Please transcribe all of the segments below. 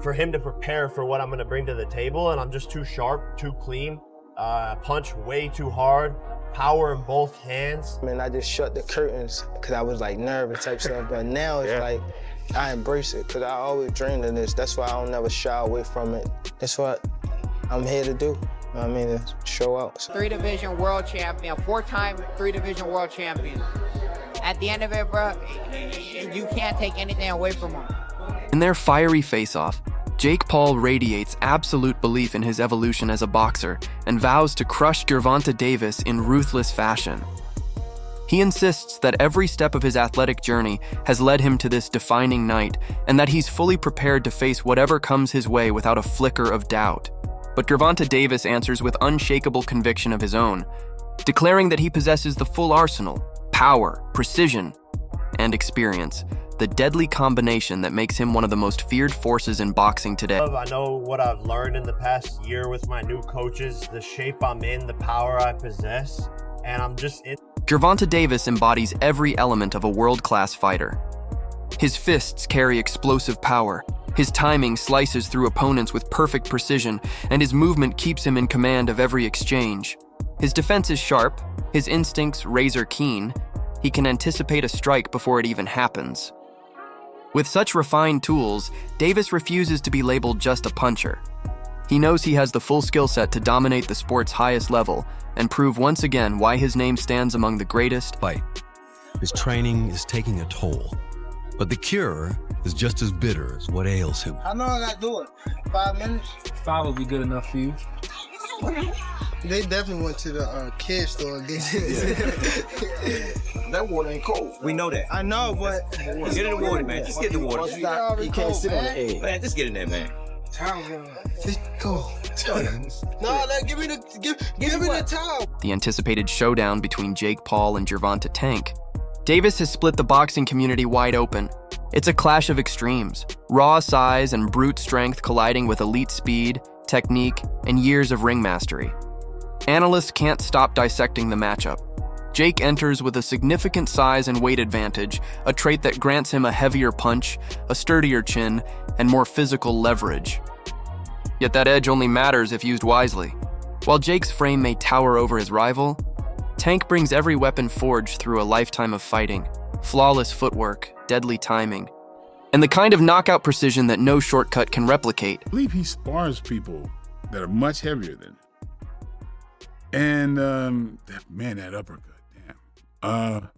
for him to prepare for what I'm going to bring to the table, and I'm just too sharp, too clean, punch way too hard, power in both hands. I just shut the curtains because I was like nervous type stuff, but now it's like I embrace it because I always dreamed of this. That's why I don't never shy away from it. That's what I'm here to do. To show out. 3-division world champion, 4-time 3-division world champion. At the end of it, bro, you can't take anything away from him. In their fiery face-off, Jake Paul radiates absolute belief in his evolution as a boxer and vows to crush Gervonta Davis in ruthless fashion. He insists that every step of his athletic journey has led him to this defining night and that he's fully prepared to face whatever comes his way without a flicker of doubt. But Gervonta Davis answers with unshakable conviction of his own, declaring that he possesses the full arsenal, power, precision, and experience, the deadly combination that makes him one of the most feared forces in boxing today. I know what I've learned in the past year with my new coaches, the shape I'm in, the power I possess, and I'm just in. Gervonta Davis embodies every element of a world-class fighter. His fists carry explosive power, his timing slices through opponents with perfect precision, and his movement keeps him in command of every exchange. His defense is sharp, his instincts razor keen. He can anticipate a strike before it even happens. With such refined tools, Davis refuses to be labeled just a puncher. He knows he has the full skill set to dominate the sport's highest level and prove once again why his name stands among the greatest. Fight. His training is taking a toll, but the cure is just as bitter as what ails him. How long I got to do it? 5 minutes? 5 would be good enough for you. They definitely went to the kid store and get it. That water ain't cold. We know that. I know, but... Get in the water, man. Just get in the water. You can't sit on the edge. Man, just get in there, man. Just go. No, give me the towel. The anticipated showdown between Jake Paul and Gervonta Tank. Davis has split the boxing community wide open. It's a clash of extremes, raw size and brute strength colliding with elite speed, technique, and years of ring mastery. Analysts can't stop dissecting the matchup. Jake enters with a significant size and weight advantage, a trait that grants him a heavier punch, a sturdier chin, and more physical leverage. Yet that edge only matters if used wisely. While Jake's frame may tower over his rival, Tank brings every weapon forged through a lifetime of fighting, flawless footwork, deadly timing, and the kind of knockout precision that no shortcut can replicate. I believe he spars people that are much heavier than him. And that uppercut, damn.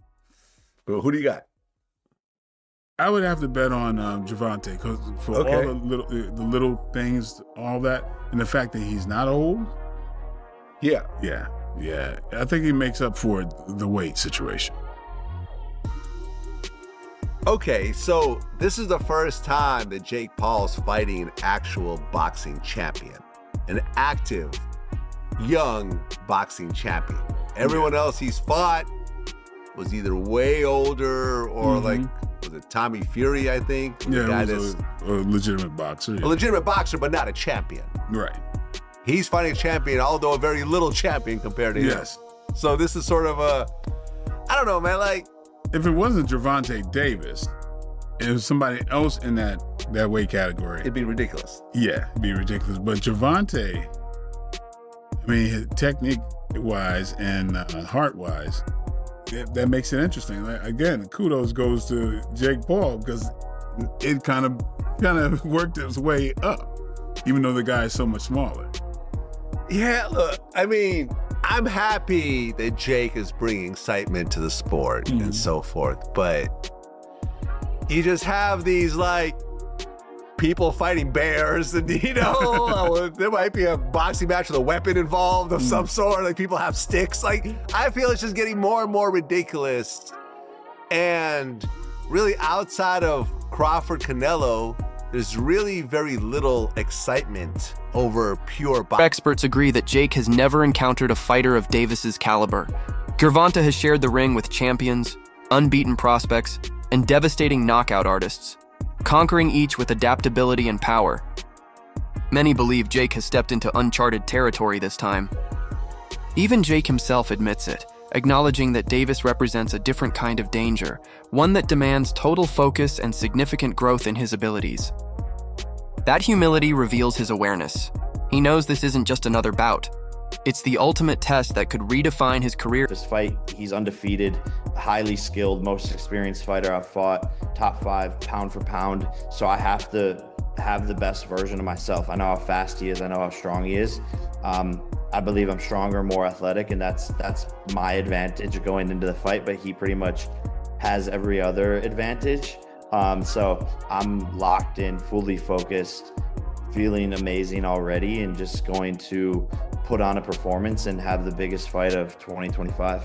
Well, who do you got? I would have to bet on Gervonta because for all the little things, all that, and the fact that he's not old. Yeah. I think he makes up for the weight situation. Okay, so this is the first time that Jake Paul's fighting an actual boxing champion, an active, young boxing champion. Everyone else he's fought was either way older or like, was it Tommy Fury, I think? Yeah, he was a legitimate boxer. Yeah. A legitimate boxer, but not a champion. Right. He's fighting a champion, although a very little champion compared to him. Yes. So this is sort of a, I don't know, man, like. If it wasn't Gervonta Davis, it was somebody else in that weight category. It'd be ridiculous. Yeah, it'd be ridiculous. But Gervonta, his technique-wise and heart-wise, that makes it interesting. Again, kudos goes to Jake Paul because it kind of worked its way up, even though the guy is so much smaller. Yeah, look, I'm happy that Jake is bringing excitement to the sport and so forth, but you just have these people fighting bears and there might be a boxing match with a weapon involved of some sort, people have sticks. I feel it's just getting more and more ridiculous, and really outside of Crawford Canelo, there's really very little excitement over pure boxing. Experts agree that Jake has never encountered a fighter of Davis's caliber. Gervonta has shared the ring with champions, unbeaten prospects, and devastating knockout artists, conquering each with adaptability and power. Many believe Jake has stepped into uncharted territory this time. Even Jake himself admits it, acknowledging that Davis represents a different kind of danger, one that demands total focus and significant growth in his abilities. That humility reveals his awareness. He knows this isn't just another bout. It's the ultimate test that could redefine his career. This fight, he's undefeated, highly skilled, most experienced fighter I've fought, top 5 pound for pound. So I have to have the best version of myself. I know how fast he is, I know how strong he is. I believe I'm stronger, more athletic, and that's my advantage going into the fight, but he pretty much has every other advantage. So I'm locked in, fully focused, feeling amazing already, and just going to put on a performance and have the biggest fight of 2025.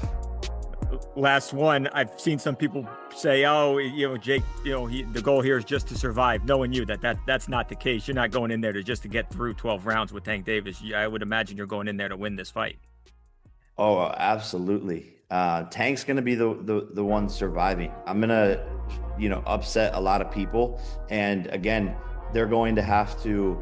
Last one, I've seen some people say, oh, Jake, the goal here is just to survive. Knowing you, that's not the case. You're not going in there just to get through 12 rounds with Tank Davis. I would imagine you're going in there to win this fight. Oh, absolutely. Tank's going to be the one surviving. I'm going to, upset a lot of people. And again, they're going to have to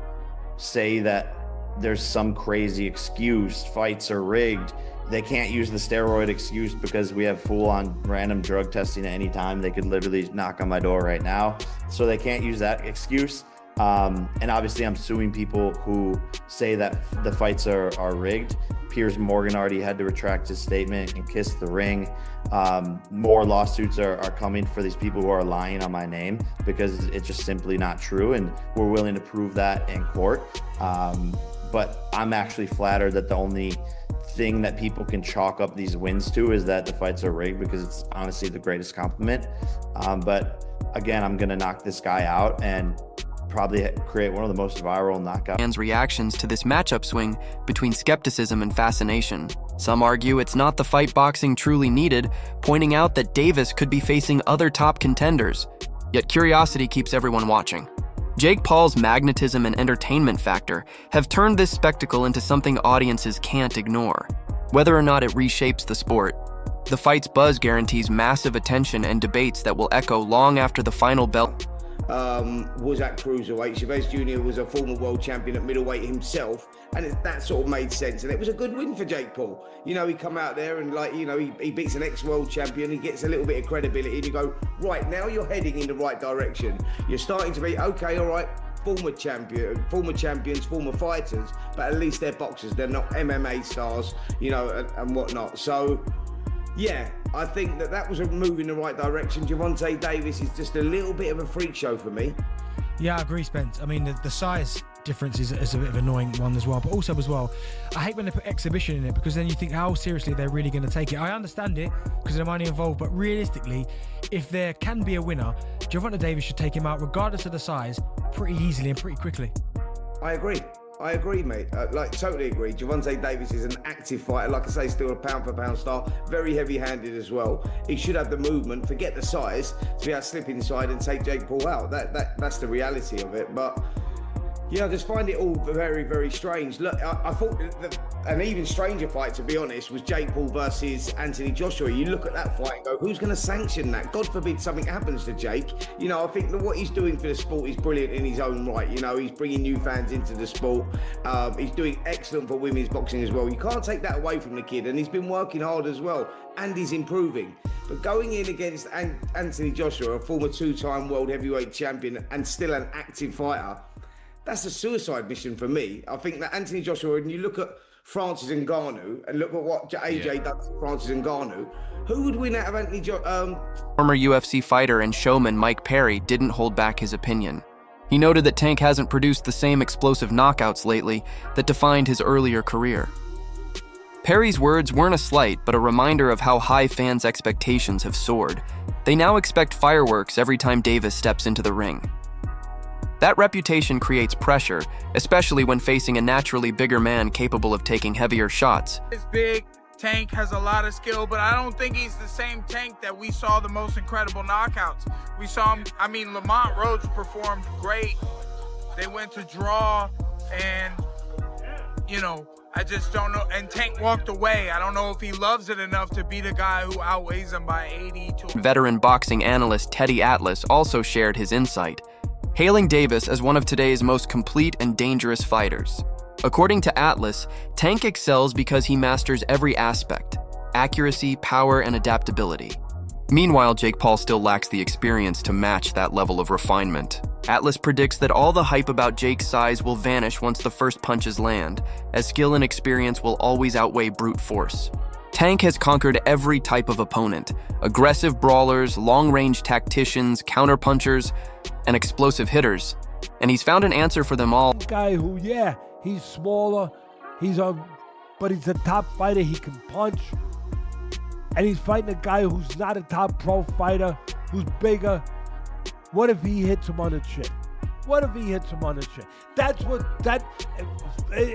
say that there's some crazy excuse, fights are rigged. They can't use the steroid excuse because we have full-on random drug testing at any time. They could literally knock on my door right now. So they can't use that excuse. And obviously I'm suing people who say that the fights are rigged. Piers Morgan already had to retract his statement and kiss the ring. More lawsuits are coming for these people who are lying on my name because it's just simply not true. And we're willing to prove that in court. But I'm actually flattered that the only thing that people can chalk up these wins to is that the fights are rigged, because it's honestly the greatest compliment. But again, I'm gonna knock this guy out and probably create one of the most viral knockouts. Fans' reactions to this matchup swing between skepticism and fascination. Some argue it's not the fight boxing truly needed, pointing out that Davis could be facing other top contenders. Yet curiosity keeps everyone watching. Jake Paul's magnetism and entertainment factor have turned this spectacle into something audiences can't ignore. Whether or not it reshapes the sport, the fight's buzz guarantees massive attention and debates that will echo long after the final bell. Was at cruiserweight. Chavez Jr. was a former world champion at middleweight himself, and that sort of made sense. And it was a good win for Jake Paul. He come out there and he beats an ex-world champion. He gets a little bit of credibility, and you go, right, now you're heading in the right direction. You're starting to be, okay, all right, former champions, former fighters, but at least they're boxers. They're not MMA stars, and whatnot. So, yeah, I think that was a move in the right direction. Gervonta Davis is just a little bit of a freak show for me. Yeah, I agree, Spence. I mean, the size difference is a bit of an annoying one as well. But also as well, I hate when they put exhibition in it, because then you think how seriously they're really going to take it. I understand it because of the money involved, but realistically, if there can be a winner, Gervonta Davis should take him out, regardless of the size, pretty easily and pretty quickly. I agree, mate. Totally agree. Gervonta Davis is an active fighter. Like I say, still a pound-for-pound star. Very heavy-handed as well. He should have the movement, forget the size, to be able to slip inside and take Jake Paul out. That's the reality of it. But yeah, I just find it all very, very strange. Look, I thought an even stranger fight, to be honest, was Jake Paul versus Anthony Joshua. You look at that fight and go, who's going to sanction that? God forbid something happens to Jake. I think that what he's doing for the sport is brilliant in his own right. He's bringing new fans into the sport. He's doing excellent for women's boxing as well. You can't take that away from the kid, and he's been working hard as well, and he's improving. But going in against Anthony Joshua, a former 2-time world heavyweight champion and still an active fighter, that's a suicide mission for me. I think that Anthony Joshua, when you look at Francis Ngannou and look at what AJ does to Francis Ngannou, who would win out of Anthony Joshua? Former UFC fighter and showman Mike Perry didn't hold back his opinion. He noted that Tank hasn't produced the same explosive knockouts lately that defined his earlier career. Perry's words weren't a slight, but a reminder of how high fans' expectations have soared. They now expect fireworks every time Davis steps into the ring. That reputation creates pressure, especially when facing a naturally bigger man capable of taking heavier shots. He's big. Tank has a lot of skill, but I don't think he's the same Tank that we saw the most incredible knockouts. We saw him, Lamont Rhodes performed great. They went to draw, and, I just don't know. And Tank walked away. I don't know if he loves it enough to beat a guy who outweighs him by 80 to... Veteran boxing analyst Teddy Atlas also shared his insight, hailing Davis as one of today's most complete and dangerous fighters. According to Atlas, Tank excels because he masters every aspect: accuracy, power, and adaptability. Meanwhile, Jake Paul still lacks the experience to match that level of refinement. Atlas predicts that all the hype about Jake's size will vanish once the first punches land, as skill and experience will always outweigh brute force. Tank has conquered every type of opponent: aggressive brawlers, long-range tacticians, counterpunchers, and explosive hitters. And he's found an answer for them all. Guy who, yeah, he's smaller, but he's a top fighter, he can punch. And he's fighting a guy who's not a top pro fighter, who's bigger. What if he hits him on the chin? What if he hits him on the chin?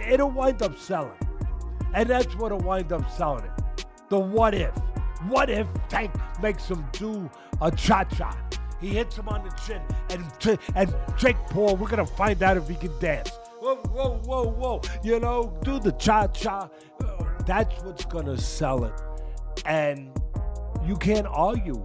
It'll wind up selling. And that's what'll wind up selling it. The what if. What if Tank makes him do a cha-cha? He hits him on the chin, and Jake Paul, we're gonna find out if he can dance. Whoa, whoa, whoa, whoa. You know, do the cha-cha. That's what's gonna sell it. And you can't argue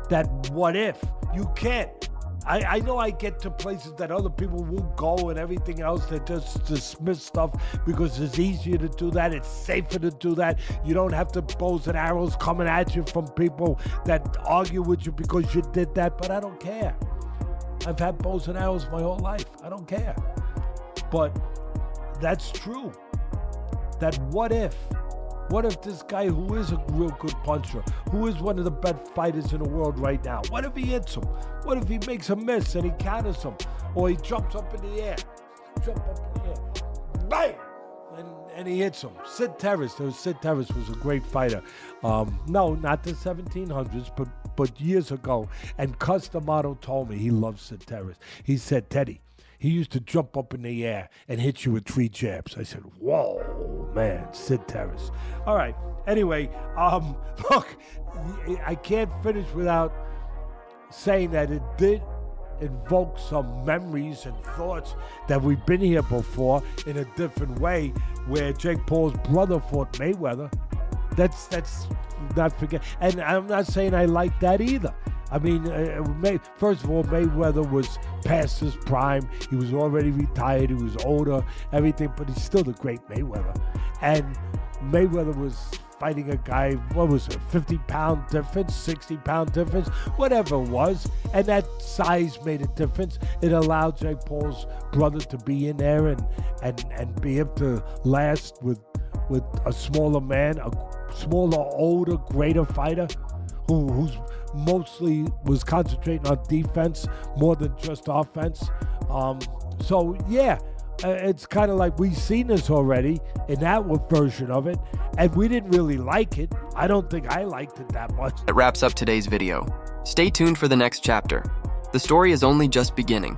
that what if. You can't. I know I get to places that other people won't go and everything else. They just dismiss stuff because it's easier to do that. It's safer to do that. You don't have the bows and arrows coming at you from people that argue with you because you did that. But I don't care. I've had bows and arrows my whole life. I don't care. But that's true. That what if? What if this guy who is a real good puncher, who is one of the best fighters in the world right now, what if he hits him? What if he makes a miss and he counters him? Or he jumps up in the air, bang! And he hits him. Sid Terrace was a great fighter. No, not the 1700s, but years ago. And Cus D'Amato told me he loved Sid Terrace. He said, Teddy, he used to jump up in the air and hit you with 3 jabs. I said, whoa, man, Sid Terrace. All right, anyway, look, I can't finish without saying that it did invoke some memories and thoughts that we've been here before in a different way, where Jake Paul's brother fought Mayweather. That's not forget. And I'm not saying I like that either. I mean, first of all, Mayweather was past his prime. He was already retired. He was older, everything, but he's still the great Mayweather. And Mayweather was fighting a guy, what was it, 50-pound difference, 60-pound difference, whatever it was. And that size made a difference. It allowed Jake Paul's brother to be in there and be able to last with a smaller man, a smaller, older, greater fighter who's mostly was concentrating on defense more than just offense. So yeah, it's kind of like we've seen this already in that version of it, and we didn't really like it. I don't think I liked it that much. That wraps up today's video. Stay tuned for the next chapter. The story is only just beginning.